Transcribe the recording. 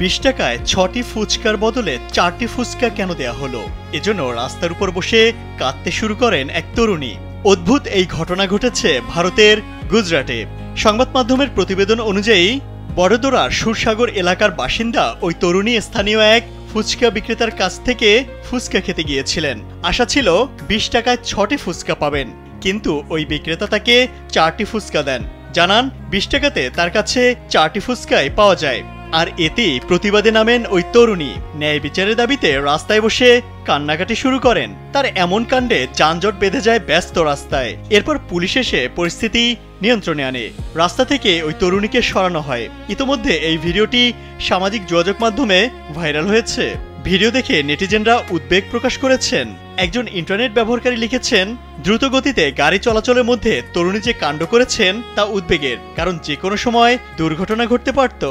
20 টাকায় 6টি ফুচকার বদলে 4টি ফুচকা কেন দেয়া হলো? এজন্য রাস্তার উপর বসে কাঁদতে শুরু করেন এক তরুণী। অদ্ভুত এই ঘটনা ঘটেছে ভারতের গুজরাটে। সংবাদ মাধ্যমের প্রতিবেদন অনুযায়ী বড়োদরার সুরসাগর এলাকার বাসিন্দা ওই তরুণী স্থানীয় এক ফুচকা বিক্রেতার কাছ থেকে ফুচকা খেতে গিয়েছিলেন। আশা ছিল 20 টাকায় 6টি ফুচকা পাবেন, কিন্তু ওই বিক্রেতা তাকে 4টি ফুচকা দেন। জানান 20 টাকাতে তার কাছে 4টি ফুচকাই পাওয়া যায়। আর এতেই প্রতিবাদে নামেন ওই তরুণী। ন্যায় বিচারের দাবিতে রাস্তায় বসে কান্নাকাটি শুরু করেন। তার এমন কাণ্ডে যানজট বেঁধে যায় ব্যস্ত রাস্তায়। এরপর পুলিশ এসে পরিস্থিতি নিয়ন্ত্রণে আনে। রাস্তা থেকে ওই তরুণীকে সরানো হয়। ইতোমধ্যে এই ভিডিওটি সামাজিক যোগাযোগ মাধ্যমে ভাইরাল হয়েছে। ভিডিও দেখে নেটিজেনরা উদ্বেগ প্রকাশ করেছেন। একজন ইন্টারনেট ব্যবহারকারী লিখেছেন, দ্রুত গতিতে গাড়ি চলাচলের মধ্যে তরুণী যে কাণ্ড করেছেন তা উদ্বেগের, কারণ যে কোনো সময় দুর্ঘটনা ঘটতে পারত।